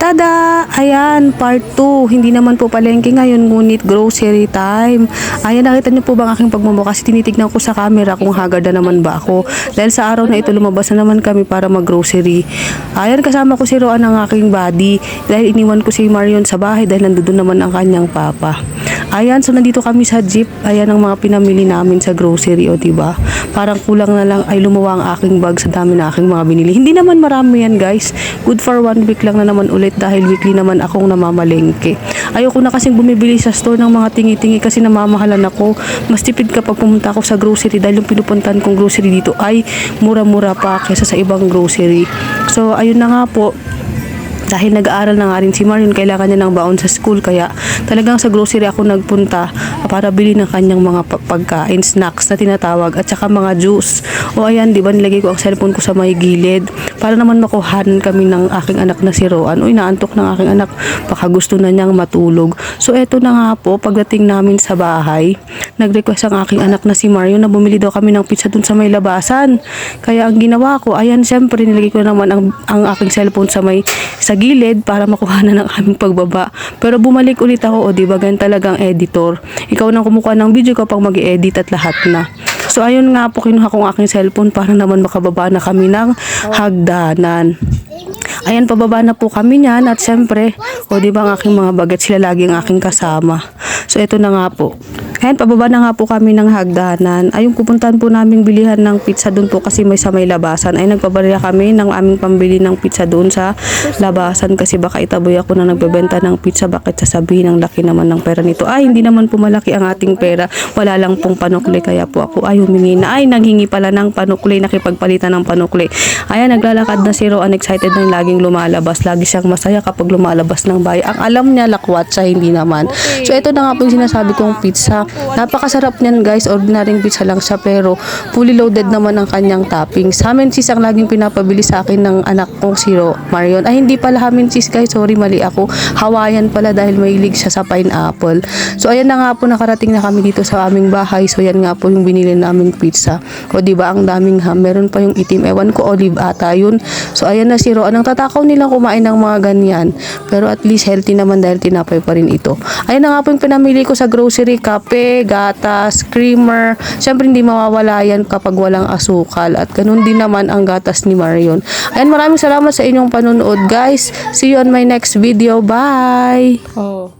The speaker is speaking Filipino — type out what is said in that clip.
Tada! Ayan, part 2. Hindi naman po palengke ngayon, ngunit grocery time. Ayan, nakita niyo po ba ang aking pagmumukha? Kasi tinitignan ko sa camera kung haggard na naman ba ako. Dahil sa araw na ito, lumabas na naman kami para mag-grocery. Ayan, kasama ko si Roan ang aking body. Dahil iniwan ko si Marion sa bahay dahil nandoon naman ang kanyang papa. Ayan, so nandito kami sa jeep. Ayan ang mga pinamili namin sa grocery, o diba? Parang kulang na lang ay lumuwa ang aking bag sa dami na aking mga binili. Hindi naman marami yan, guys. Good for 1 week lang na naman ulit dahil weekly naman akong namamalengke. Ayoko na kasing bumibili sa store ng mga tingi-tingi kasi namamahalan ako. Mas tipid kapag pumunta ako sa grocery dahil yung pinupuntahan kong grocery dito ay mura-mura pa kaysa sa ibang grocery. So, ayun na nga po. Dahil nag-aaral na nga rin si Marion, kailangan niya ng baon sa school. Kaya talagang sa grocery ako nagpunta para bili ng kanyang mga pagkain, snacks na tinatawag, at saka mga juice. O ayan, di ba nilagay ko ang cellphone ko sa may gilid para naman makuhanan kami ng aking anak na si Roan. Uy, naantok ng aking anak. Baka gusto na niyang matulog. So eto na nga po, pagdating namin sa bahay, nag-request ang aking anak na si Marion na bumili daw kami ng pizza dun sa may labasan. Kaya ang ginawa ko, ayan, syempre nilagay ko naman ang aking cellphone sa gilid para makuha na ng aming pagbaba. Pero bumalik ulit ako, o diba, ganyan talagang editor. Ikaw nang kumukuha ng video kapag mag-i-edit at lahat na. So ayun nga po, kinuha ko ang aking cellphone para naman makababa na kami ng hagdanan. Ayan, pababa na po kami niyan at syempre, o diba, ang aking mga bagat, sila lagi ang aking kasama. So ito na nga po. Ayan, pababa na nga po kami ng hagdanan. Ayun, pupuntahan po naming bilihan ng pizza doon po kasi may sa may labasan. Ay, nagpabarya kami ng aming pambili ng pizza doon sa labasan kasi baka itaboy ako na nagbebenta ng pizza. Bakit sasabihin ang laki naman ng pera nito? Ay, hindi naman po malaki ang ating pera. Wala lang pong panukli, kaya po ako ay humingi na. Ay, nanghingi pala ng panukli, nakipagpalitan ng panukli. Ayan, naglalakad na si Roan, excited na laging lumalabas. Lagi siyang masaya kapag lumalabas ng bahay. Ang alam niya, lakwat siya, hindi naman. So, ito na nga po yung sinasabi kong pizza. Napakasarap niyan, guys. Ordinaryong pizza lang siya pero fully loaded naman ang kanyang toppings. Ham and cheese ang laging pinapabili sa akin ng anak kong si Marion. Ay, hindi pala ham and cheese, guys. Sorry, mali ako. Hawaiian pala dahil mahilig siya sa pineapple. So, ayan na nga po, nakarating na kami dito sa aming bahay. So, yan nga po yung binili naming pizza. O, diba, ang daming ham. Meron pa yung itim. Ewan ko, olive ata yun. So, ayan na si Roan. Ang tatakaw nilang kumain ng mga ganyan. Pero at least healthy naman dahil tinapay pa rin ito. Ayan na nga po yung pinamili ko sa grocery. Kape, gatas, creamer. Siyempre hindi mawawala yan kapag walang asukal. At ganun din naman ang gatas ni Marion. Ayan, maraming salamat sa inyong panonood, guys. See you on my next video. Bye! Oh.